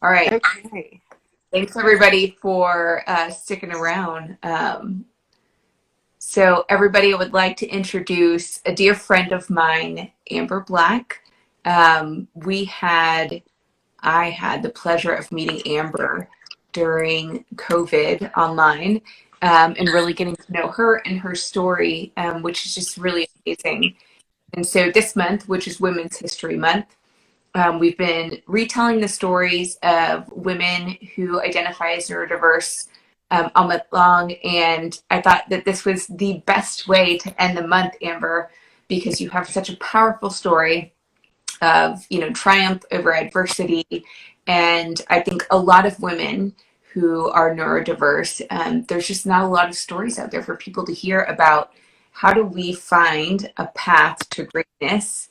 All right. Okay. Thanks everybody for sticking around. So everybody, I would like to introduce a dear friend of mine, Amber Black. We had I had the pleasure of meeting Amber during COVID online, and really getting to know her and her story, which is just really amazing. And so this month, which is Women's History Month, we've been retelling the stories of women who identify as neurodiverse all month long. And I thought that this was the best way to end the month, Amber, because you have such a powerful story of, triumph over adversity. And I think a lot of women who are neurodiverse, there's just not a lot of stories out there for people to hear about how do we find a path to greatness,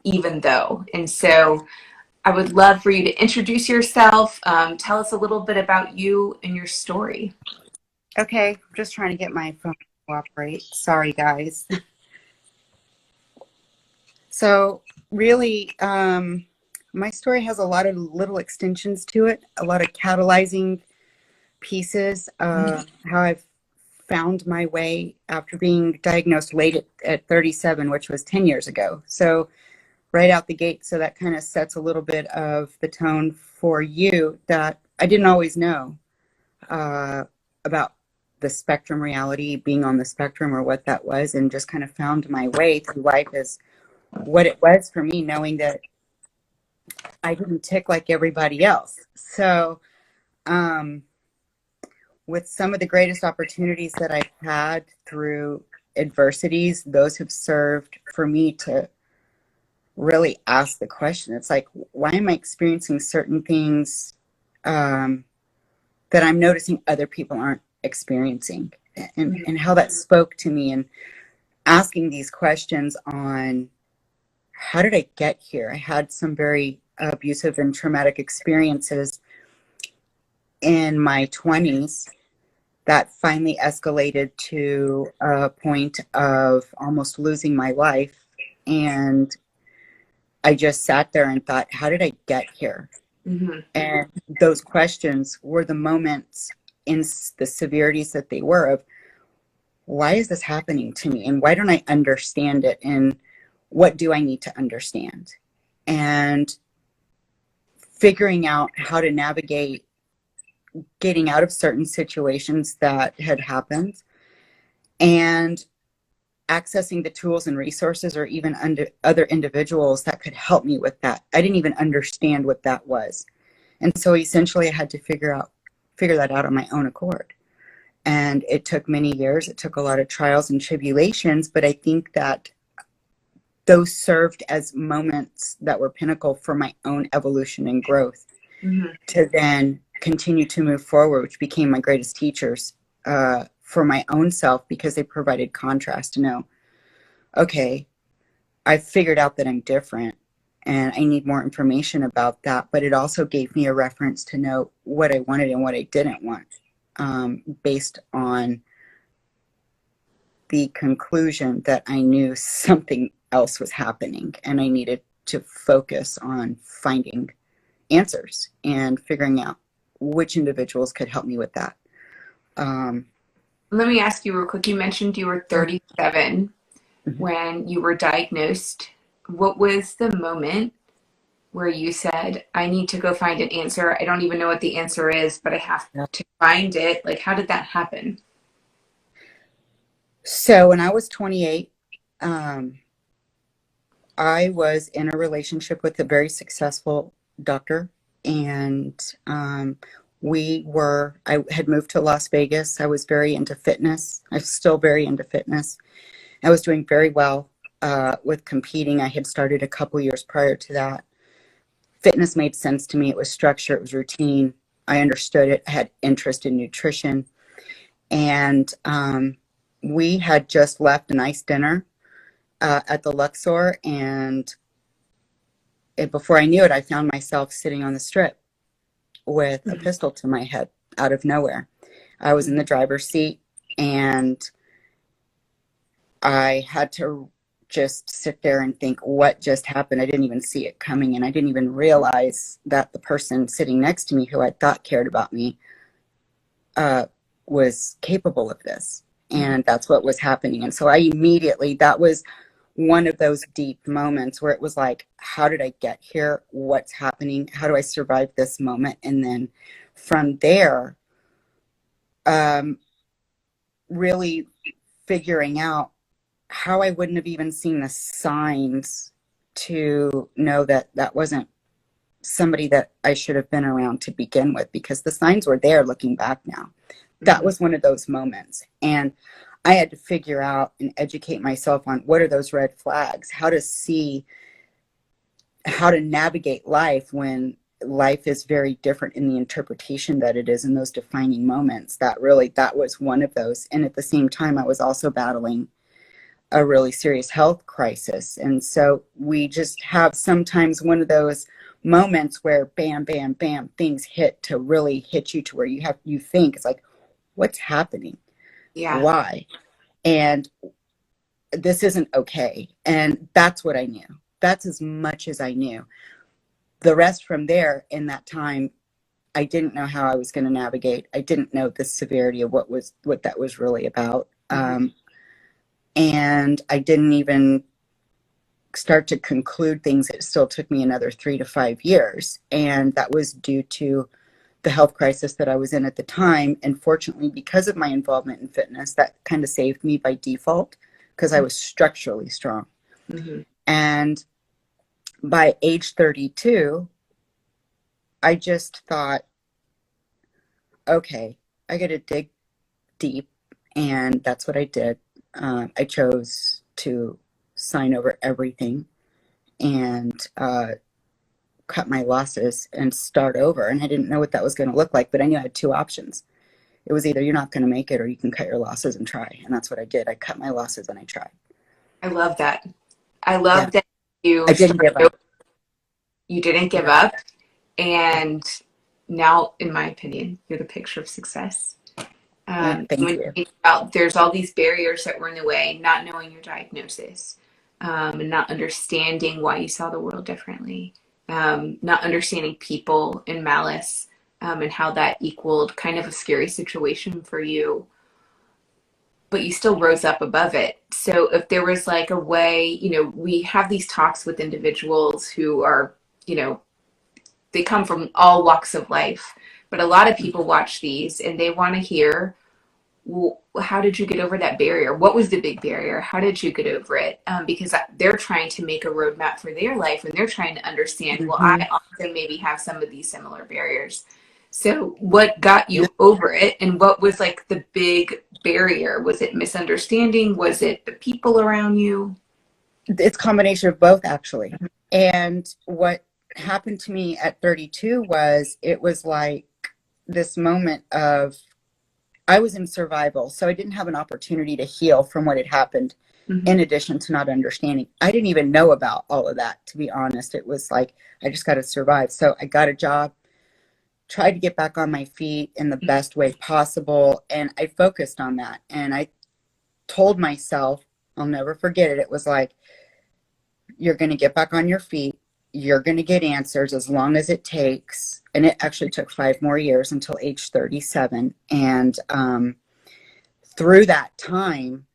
even though. And so I would love for you to introduce yourself, tell us a little bit about you and your story. Okay. I'm just trying to get my phone to cooperate. Sorry, guys. So, really, my story has a lot of little extensions to it, a lot of catalyzing pieces. How I've found my way after being diagnosed late at 37, which was 10 years ago. So, right out the gate. So, that kind of sets a little bit of the tone for you that I didn't always know about the spectrum reality, being on the spectrum or what that was, and just kind of found my way through life as what it was for me, knowing that I didn't tick like everybody else. So, with some of the greatest opportunities that I've had through adversities, those have served for me to really ask the question. It's like, why am I experiencing certain things that I'm noticing other people aren't experiencing? And how that spoke to me, and asking these questions on how did I get here? I had some very abusive and traumatic experiences in my 20s that finally escalated to a point of almost losing my life. And I just sat there and thought, how did I get here? Mm-hmm. And those questions were the moments in the severities that they were of, why is this happening to me? And why don't I understand it? And what do I need to understand? And figuring out how to navigate getting out of certain situations that had happened, and accessing the tools and resources or even other individuals that could help me with that. I didn't even understand what that was. And so essentially I had to figure that out on my own accord. And it took many years. It took a lot of trials and tribulations, but I think that those served as moments that were pinnacle for my own evolution and growth, to then continue to move forward, which became my greatest teachers for my own self, because they provided contrast to know, okay, I figured out that I'm different and I need more information about that. But it also gave me a reference to know what I wanted and what I didn't want, based on the conclusion that I knew something else was happening and I needed to focus on finding answers and figuring out which individuals could help me with that. Let me ask you real quick. You mentioned you were 37 Mhm. when you were diagnosed. What was the moment where you said, I need to go find an answer? I don't even know what the answer is, but I have to find it. Like, how did that happen? So when I was 28, I was in a relationship with a very successful doctor, and I had moved to Las Vegas. I was very into fitness. I'm still very into fitness. I was doing very well with competing. I had started a couple years prior to that. Fitness made sense to me. It was structure, it was routine. I understood it. I had interest in nutrition. And we had just left a nice dinner at the Luxor, and before I knew it, I found myself sitting on the strip with a pistol to my head out of nowhere. I was in the driver's seat, and I had to just sit there and think, what just happened? I didn't even see it coming, and I didn't even realize that the person sitting next to me who I thought cared about me was capable of this. And that's what was happening. And so I immediately, that was one of those deep moments where it was like, how did I get here? What's happening? How do I survive this moment? And then from there, really figuring out how I wouldn't have even seen the signs to know that that wasn't somebody that I should have been around to begin with, because the signs were there looking back now. That was one of those moments. And I had to figure out and educate myself on what are those red flags, how to see, how to navigate life when life is very different in the interpretation that it is in those defining moments. That was one of those. And at the same time, I was also battling a really serious health crisis. And so we just have sometimes one of those moments where bam, bam, bam, things hit to really hit you to where you think it's like, what's happening? Yeah. Why? And this isn't okay. And that's what I knew. That's as much as I knew. The rest from there, in that time, I didn't know how I was going to navigate. I didn't know the severity of what that was really about. And I didn't even start to conclude things. It still took me another 3 to 5 years. And that was due to the health crisis that I was in at the time. And fortunately, because of my involvement in fitness, that kind of saved me by default, because I was structurally strong. And by age 32, I just thought, okay, I got to dig deep. And that's what I did. I chose to sign over everything and cut my losses and start over. And I didn't know what that was going to look like, but I knew I had 2 options. It was either you're not going to make it or you can cut your losses and try. And that's what I did. I cut my losses and I tried. I love that. I love that I didn't give up. You didn't give up. And now, in my opinion, you're the picture of success. Thank when you. you think about, there's all these barriers that were in the way, not knowing your diagnosis, and not understanding why you saw the world differently, not understanding people and malice, and how that equaled kind of a scary situation for you, but you still rose up above it. So if there was like a way, we have these talks with individuals who are, they come from all walks of life, but a lot of people watch these and they want to hear, well, how did you get over that barrier? What was the big barrier? How did you get over it? Because they're trying to make a roadmap for their life and they're trying to understand, well, I also maybe have some of these similar barriers. So what got you over it, and what was like the big barrier? Was it misunderstanding? Was it the people around you? It's a combination of both, actually. And what happened to me at 32 was, it was like this moment of, I was in survival, so I didn't have an opportunity to heal from what had happened, in addition to not understanding. I didn't even know about all of that, to be honest. It was like, I just got to survive. So I got a job, tried to get back on my feet in the best way possible, and I focused on that. And I told myself, I'll never forget it, it was like, you're going to get back on your feet. You're going to get answers as long as it takes. And it actually took 5 more years until age 37. And through that time,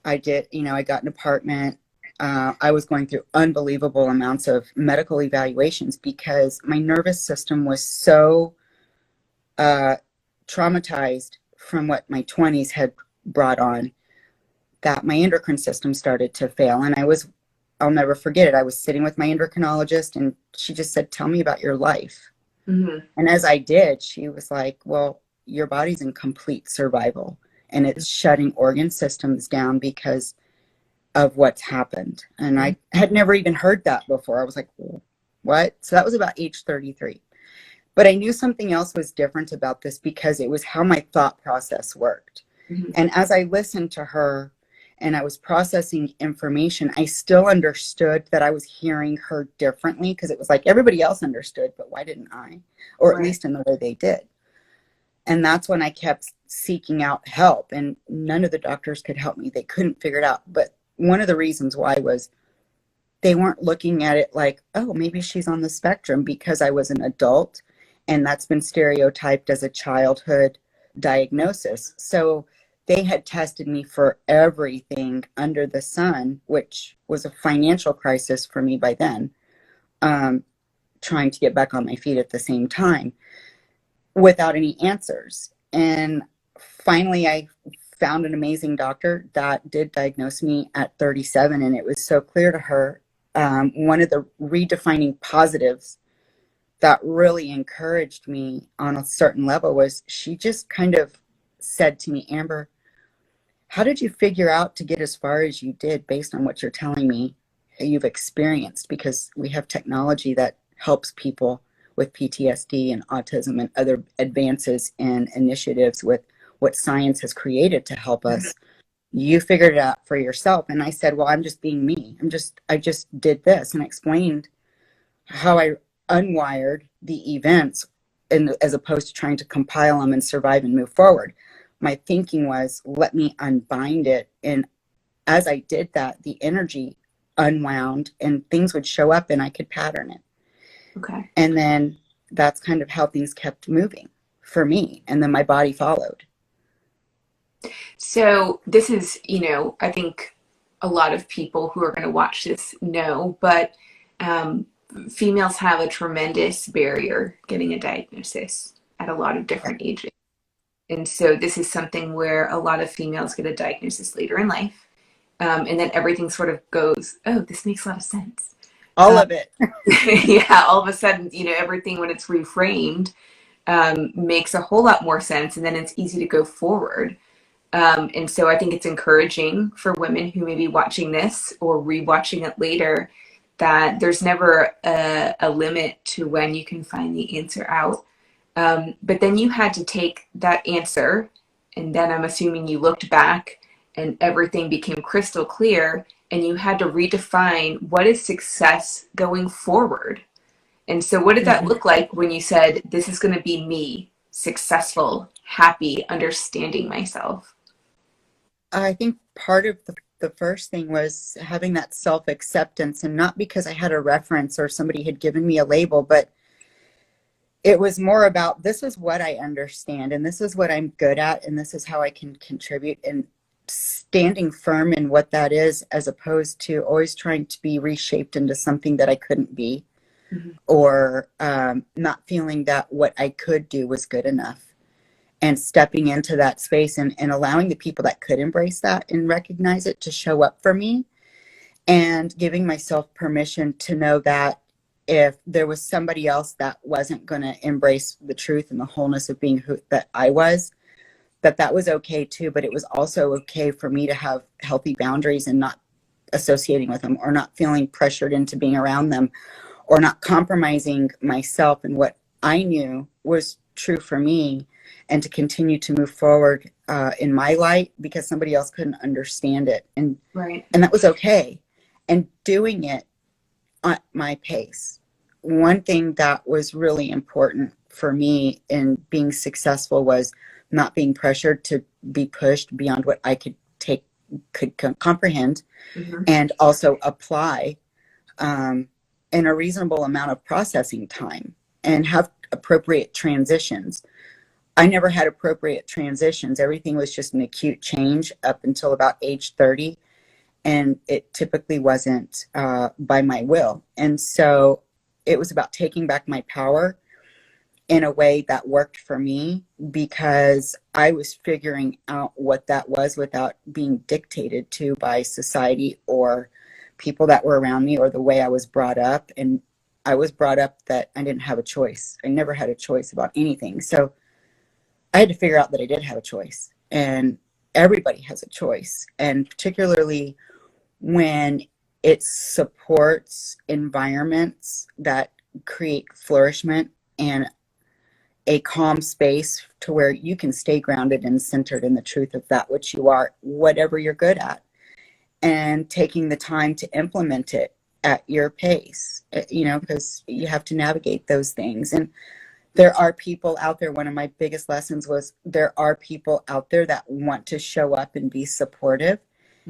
I did, I got an apartment. I was going through unbelievable amounts of medical evaluations because my nervous system was so traumatized from what my 20s had brought on, that my endocrine system started to fail. And I'll never forget it. I was sitting with my endocrinologist and she just said, tell me about your life. And as I did, she was like, well, your body's in complete survival and it's shutting organ systems down because of what's happened. And I had never even heard that before. I was like, what? So that was about age 33. But I knew something else was different about this because it was how my thought process worked. And as I listened to her and I was processing information, I still understood that I was hearing her differently, because it was like everybody else understood, but why didn't I? Or at least in the way they did. And that's when I kept seeking out help, and none of the doctors could help me. They couldn't figure it out. But one of the reasons why was they weren't looking at it like, oh, maybe she's on the spectrum, because I was an adult and that's been stereotyped as a childhood diagnosis. So they had tested me for everything under the sun, which was a financial crisis for me by then, trying to get back on my feet at the same time without any answers. And finally, I found an amazing doctor that did diagnose me at 37, and it was so clear to her. One of the redefining positives that really encouraged me on a certain level was she just kind of said to me, Amber, how did you figure out to get as far as you did based on what you're telling me you've experienced? Because we have technology that helps people with PTSD and autism and other advances and initiatives with what science has created to help us. You figured it out for yourself. And I said, well, I'm just being me. I just did this, and explained how I unwired the events, and as opposed to trying to compile them and survive and move forward. My thinking was, let me unbind it. And as I did that, the energy unwound and things would show up and I could pattern it. Okay. And then that's kind of how things kept moving for me. And then my body followed. So this is, I think a lot of people who are going to watch this know, but females have a tremendous barrier getting a diagnosis at a lot of different ages. And so this is something where a lot of females get a diagnosis later in life. And then everything sort of goes, oh, this makes a lot of sense. All of it. Yeah, all of a sudden, everything when it's reframed makes a whole lot more sense. And then it's easy to go forward. And so I think it's encouraging for women who may be watching this or rewatching it later that there's never a limit to when you can find the answer out. But then you had to take that answer, and then I'm assuming you looked back and everything became crystal clear, and you had to redefine what is success going forward. And so what did that look like when you said, this is going to be me, successful, happy, understanding myself? I think part of the first thing was having that self-acceptance, and not because I had a reference or somebody had given me a label, but it was more about, this is what I understand and this is what I'm good at and this is how I can contribute, and standing firm in what that is, as opposed to always trying to be reshaped into something that I couldn't be, or not feeling that what I could do was good enough. And stepping into that space and allowing the people that could embrace that and recognize it to show up for me, and giving myself permission to know that if there was somebody else that wasn't going to embrace the truth and the wholeness of being who that I was, that was okay too. But it was also okay for me to have healthy boundaries and not associating with them, or not feeling pressured into being around them, or not compromising myself and what I knew was true for me, and to continue to move forward in my light because somebody else couldn't understand it. And that was okay. And doing it at my pace. One thing that was really important for me in being successful was not being pressured to be pushed beyond what I could comprehend, and also apply in a reasonable amount of processing time, and have appropriate transitions. I never had appropriate transitions. Everything was just an acute change up until about age 30. And it typically wasn't by my will. And so it was about taking back my power in a way that worked for me, because I was figuring out what that was without being dictated to by society or people that were around me, or the way I was brought up. And I was brought up that I didn't have a choice. I never had a choice about anything. So I had to figure out that I did have a choice, and everybody has a choice. And particularly when it supports environments that create flourishment and a calm space to where you can stay grounded and centered in the truth of that which you are, whatever you're good at, and taking the time to implement it at your pace, because you have to navigate those things. And there are people out there. One of my biggest lessons was there are people out there that want to show up and be supportive,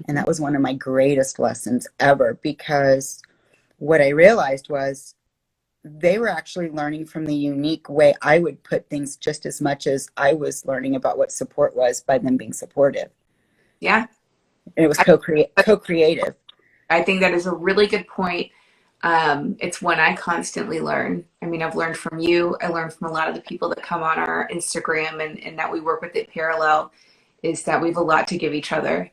And that was one of my greatest lessons ever, because what I realized was they were actually learning from the unique way I would put things, just as much as I was learning about what support was by them being supportive. Yeah. And it was I, co-creative. I think that is a really good point. It's one I constantly learn. I mean, I've learned from you. I learned from a lot of the people that come on our Instagram and that we work with at Parallel, is that we have a lot to give each other.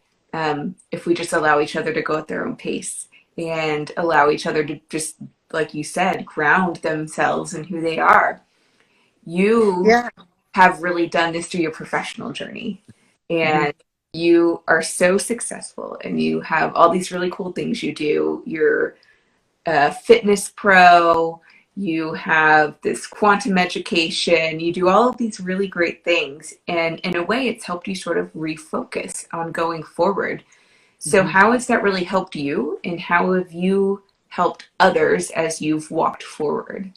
If we just allow each other to go at their own pace and allow each other to just, like you said, ground themselves in who they are. You Yeah. have really done this through your professional journey, Mm-hmm. and you are so successful, and you have all these really cool things you do. You're a fitness pro, you have this quantum education, you do all of these really great things. And in a way, it's helped you sort of refocus on going forward. So, Mm-hmm. how has that really helped you? And how have you helped others as you've walked forward?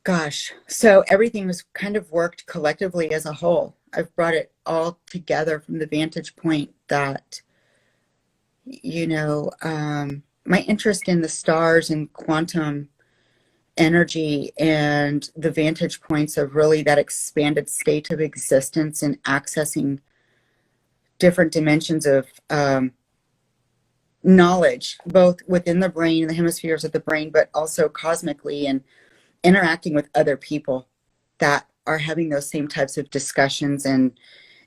Gosh. So everything was kind of worked collectively as a whole. I've brought it all together from the vantage point that, my interest in the stars and quantum energy and the vantage points of really that expanded state of existence and accessing different dimensions of knowledge, both within the brain, the hemispheres of the brain, but also cosmically, and interacting with other people that are having those same types of discussions and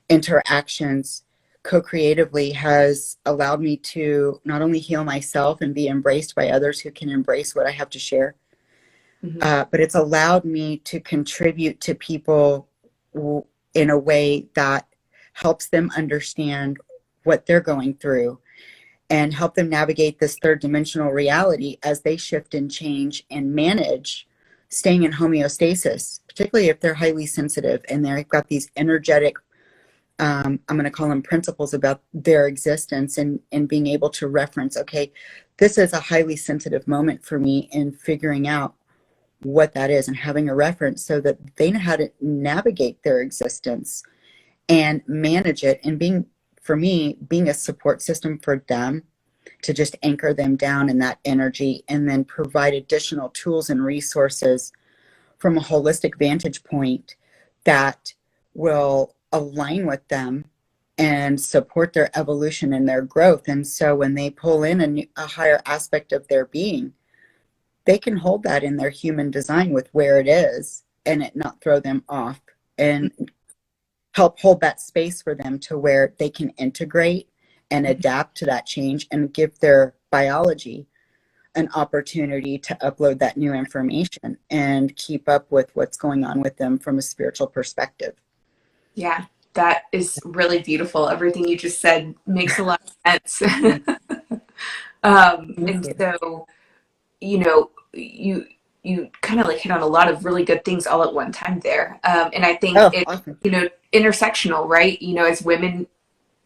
interactions co-creatively has allowed me to not only heal myself and be embraced by others who can embrace what I have to share, Mm-hmm. but it's allowed me to contribute to people in a way that helps them understand what they're going through and help them navigate this third dimensional reality as they shift and change and manage staying in homeostasis, particularly if they're highly sensitive and they've got these energetic, I'm going to call them principles about their existence, and being able to reference, okay, this is a highly sensitive moment for me, and figuring out what that is and having a reference so that they know how to navigate their existence and manage it, and being, for me, being a support system for them to just anchor them down in that energy, and then provide additional tools and resources from a holistic vantage point that will align with them and support their evolution and their growth. And so when they pull in a higher aspect of their being, they can hold that in their human design with where it is and it not throw them off, and help hold that space for them to where they can integrate and adapt to that change and give their biology an opportunity to upload that new information and keep up with what's going on with them from a spiritual perspective. Yeah, that is really beautiful. Everything you just said makes a lot of sense. Thank And you. so, you kind of like hit on a lot of really good things all at one time there. And I think Oh, it, awesome. intersectional, right? As women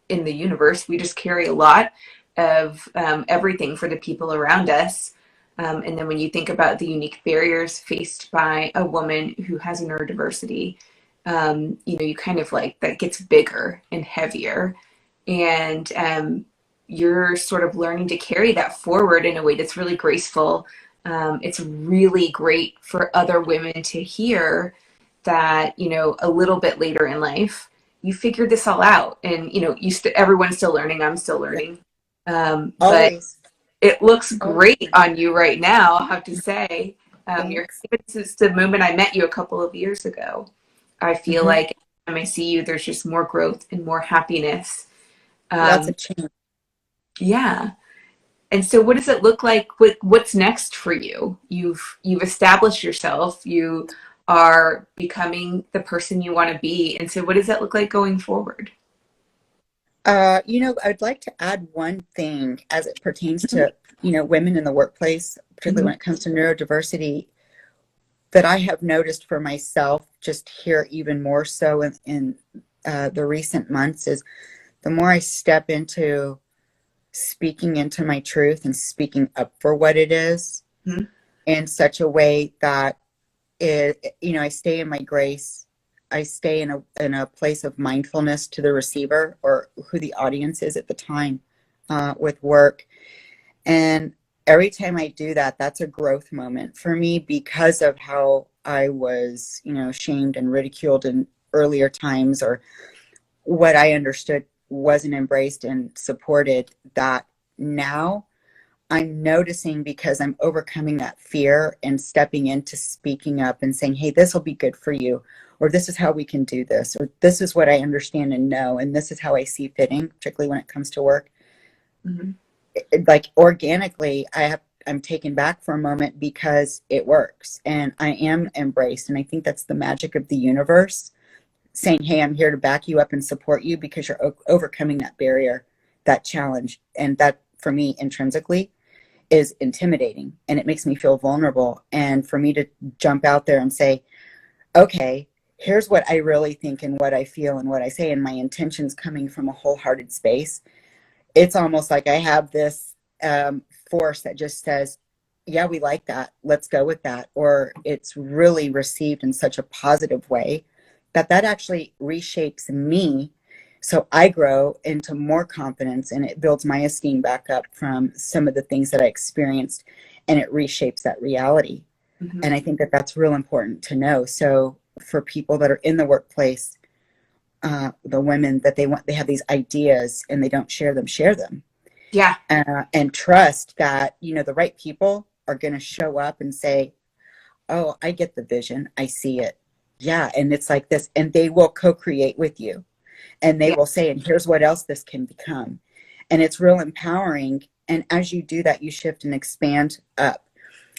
in the universe, we just carry a lot of everything for the people around us. And then when you think about the unique barriers faced by a woman who has a neurodiversity, you kind of like that gets bigger and heavier. And you're sort of learning to carry that forward in a way that's really graceful. It's really great for other women to hear that, a little bit later in life, you figured this all out, and everyone's still learning. I'm still Yeah. learning. But Always. it looks Always. great on you right now, I have to say. Thanks. Since the moment I met you a couple of years ago, I feel Hmm. like every time I see you, there's just more growth and more happiness. Lots Um, of change. yeah. And so what does it look like? What's next for you? You've established yourself. You are becoming the person you want to be. And so what does that look like going forward? I'd like to add one thing as it pertains Mhm. to, women in the workplace, particularly Mhm. when it comes to neurodiversity, that I have noticed for myself, just here even more so in the recent months, is the more I step into speaking into my truth and speaking up for what it is Mhm. in such a way that I stay in my grace, I stay in a place of mindfulness to the receiver or who the audience is at the time with work. And every time I do that, that's a growth moment for me because of how I was, shamed and ridiculed in earlier times, or what I understood wasn't embraced and supported. That now I'm noticing, because I'm overcoming that fear and stepping into speaking up and saying, hey, this will be good for you, or this is how we can do this, or this is what I understand and know, and this is how I see fitting, particularly when it comes to work. Mm-hmm. Like organically, I'm taken back for a moment because it works and I am embraced. And I think that's the magic of the universe saying, hey, I'm here to back you up and support you because you're overcoming that barrier, that challenge. And that, for me, intrinsically, is intimidating, and it makes me feel vulnerable. And for me to jump out there and say, okay, here's what I really think and what I feel and what I say, and my intentions coming from a wholehearted space, it's almost like I have this force that just says, yeah, we like that, let's go with that. Or it's really received in such a positive way that actually reshapes me, so I grow into more confidence, and it builds my esteem back up from some of the things that I experienced, and it reshapes that reality. Mm-hmm. And I think that that's real important to know. So for people that are in the workplace, the women that they have these ideas and they don't share them. Yeah. And trust that, the right people are going to show up and say, oh, I get the vision, I see it. Yeah. And it's like this, and they will co-create with you, and they Yeah. will say, and here's what else this can become. And it's real empowering. And as you do that, you shift and expand up.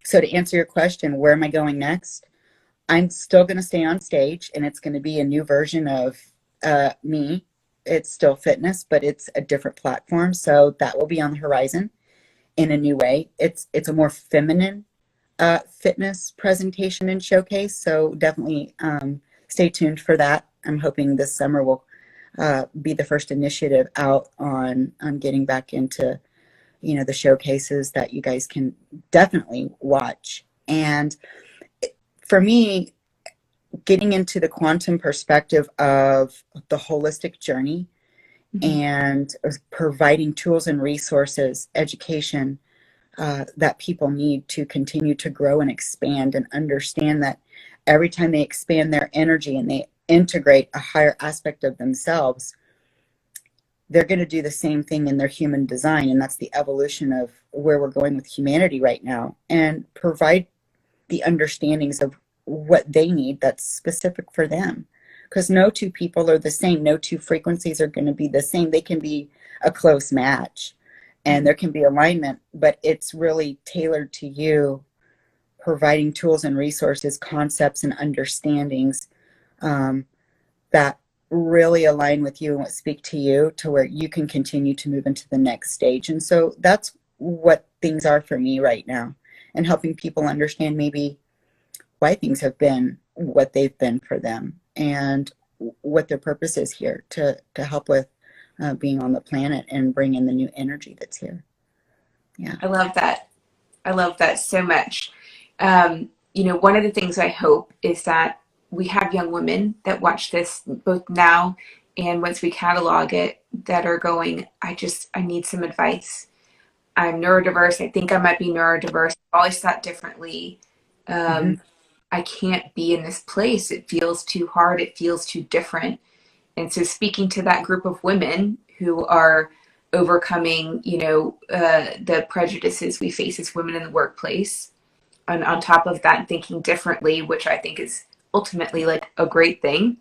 So to answer your question, where am I going next? I'm still going to stay on stage, and it's going to be a new version of me. It's still fitness, but it's a different platform. So that will be on the horizon in a new way. It's a more feminine fitness presentation and showcase. So definitely stay tuned for that. I'm hoping this summer will be the first initiative out on getting back into, the showcases that you guys can definitely watch. And for me, getting into the quantum perspective of the holistic journey, Mm-hmm. and providing tools and resources, education that people need to continue to grow and expand, and understand that every time they expand their energy and they integrate a higher aspect of themselves, they're going to do the same thing in their human design. And that's the evolution of where we're going with humanity right now, and provide the understandings of what they need that's specific for them. Because no two people are the same. No two frequencies are going to be the same. They can be a close match, and there can be alignment, but it's really tailored to you, providing tools and resources, concepts and understandings that really align with you and what speak to you, to where you can continue to move into the next stage. And so that's what things are for me right now, and helping people understand maybe why things have been what they've been for them, and what their purpose is here to help with being on the planet and bring in the new energy that's here. Yeah. I love that. I love that so much. One of the things I hope is that we have young women that watch this both now and once we catalog it, that are going, I need some advice. I'm neurodiverse. I think I might be neurodiverse. I've always thought differently. Mm-hmm. I can't be in this place. It feels too hard. It feels too different. And so speaking to that group of women who are overcoming, the prejudices we face as women in the workplace, and on top of that, thinking differently, which I think is ultimately like a great thing.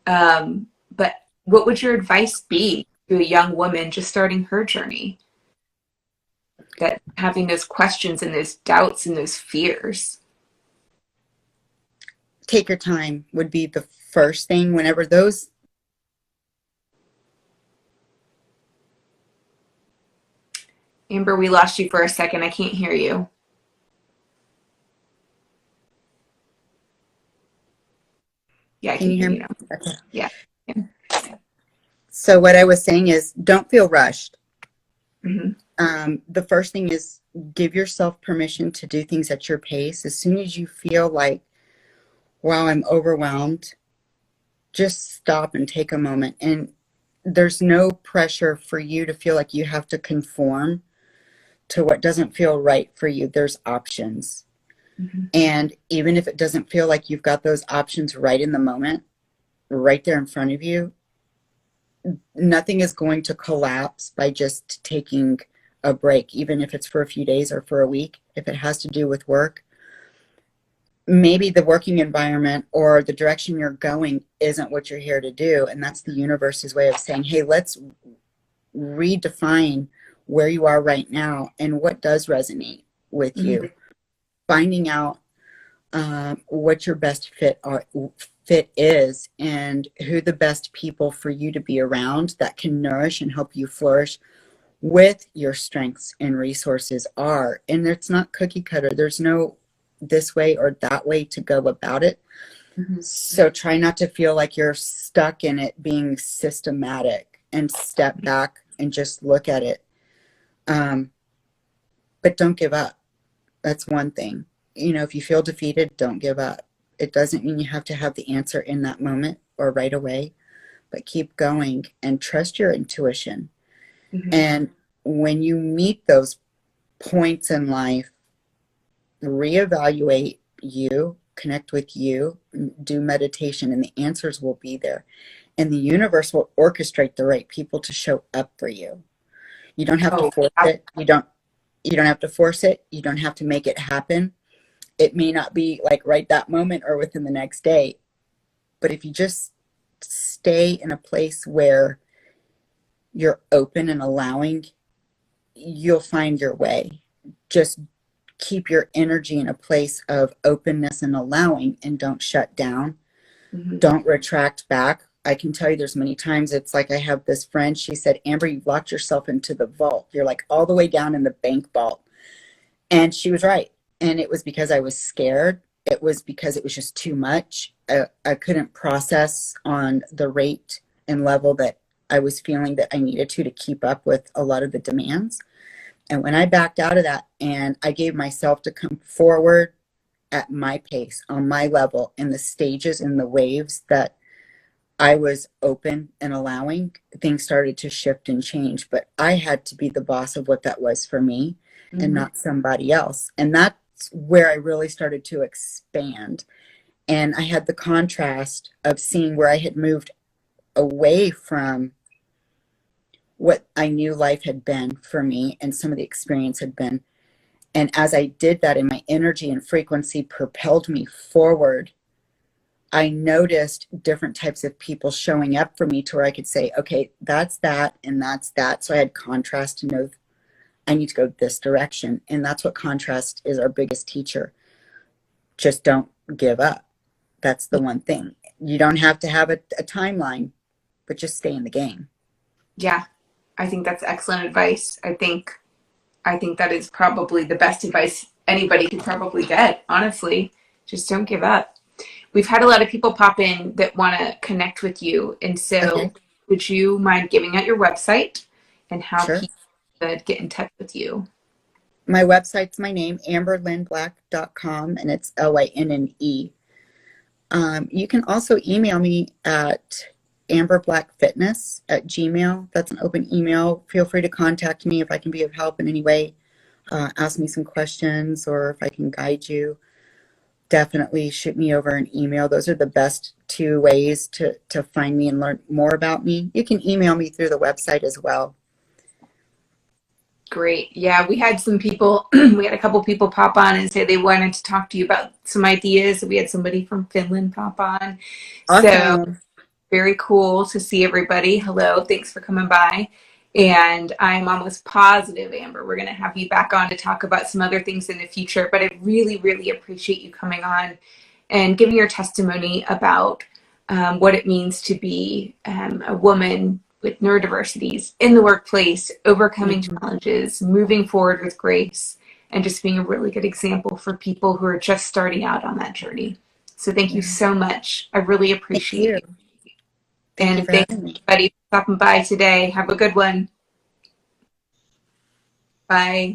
But what would your advice be to a young woman just starting her journey, that having those questions and those doubts and those fears? Take your time would be the first thing. Whenever those Amber, we lost you for a second. I can't hear you. Yeah, I can can you hear hear you me? now. Okay. Yeah. Yeah. So what I was saying is, don't feel rushed. Mm-hmm. The first thing is, give yourself permission to do things at your pace. As soon as you feel like, wow, I'm overwhelmed, just stop and take a moment. And there's no pressure for you to feel like you have to conform to what doesn't feel right for you. There's options. Mm-hmm. And even if it doesn't feel like you've got those options right in the moment, right there in front of you, nothing is going to collapse by just taking a break, even if it's for a few days or for a week. If it has to do with work, maybe the working environment or the direction you're going isn't what you're here to do. And that's the universe's way of saying, hey, let's redefine where you are right now and what does resonate with Mm-hmm. you. Finding out what your best fit is and who the best people for you to be around that can nourish and help you flourish with your strengths and resources are. And it's not cookie cutter. There's no this way or that way to go about it. Mm-hmm. So try not to feel like you're stuck in it being systematic, and step back and just look at it. But don't give up. That's one thing. You know, if you feel defeated, don't give up. It doesn't mean you have to have the answer in that moment or right away, but keep going and trust your intuition. Mm-hmm. And when you meet those points in life, reevaluate you, connect with you, do meditation, and the answers will be there. And the universe will orchestrate the right people to show up for you. You don't have to force it. You don't have to force it. You don't have to make it happen. It may not be like right that moment or within the next day, but if you just stay in a place where you're open and allowing, you'll find your way. Just keep your energy in a place of openness and allowing, and don't shut down. Mm-hmm. Don't retract back. I can tell you there's many times it's like I have this friend, she said, Amber, you've locked yourself into the vault. You're like all the way down in the bank vault. And she was right. And it was because I was scared. It was because it was just too much. I couldn't process on the rate and level that I was feeling that I needed to keep up with a lot of the demands. And when I backed out of that and I gave myself to come forward at my pace, on my level, in the stages and the waves that I was open and allowing, things started to shift and change. But I had to be the boss of what that was for me, Mm-hmm. and not somebody else. And that's where I really started to expand. And I had the contrast of seeing where I had moved away from what I knew life had been for me and some of the experience had been. And as I did that, and my energy and frequency propelled me forward, I noticed different types of people showing up for me to where I could say, okay, that's that and that's that. So I had contrast to know I need to go this direction. And that's what contrast is, our biggest teacher. Just don't give up. That's the one thing. You don't have to have a timeline, but just stay in the game. Yeah, I think that's excellent advice. I think that is probably the best advice anybody could probably get, honestly. Just don't give up. We've had a lot of people pop in that want to connect with you. And so Okay, would you mind giving out your website and how sure. people could get in touch with you? My website's my name, amberlynnblack.com, and it's Lynne. You can also email me at amberblackfitness@gmail. That's an open email. Feel free to contact me if I can be of help in any way. Ask me some questions, or if I can guide you. Definitely shoot me over an email. Those are the best two ways to find me and learn more about me. You can email me through the website as well. Great. Yeah, we had some people, we had a couple people pop on and say they wanted to talk to you about some ideas. We had somebody from Finland pop on. So Awesome. very cool to see everybody. Hello, thanks for coming by. And I'm almost positive, Amber, we're going to have you back on to talk about some other things in the future. But I really, really appreciate you coming on and giving your testimony about what it means to be a woman with neurodiversities in the workplace, overcoming Mhm. challenges, moving forward with grace, and just being a really good example for people who are just starting out on that journey. So thank you Yeah. so much. I really Thank appreciate you. you. Thank you And for thanks having me. everybody for stopping by today. Have a good one. Bye.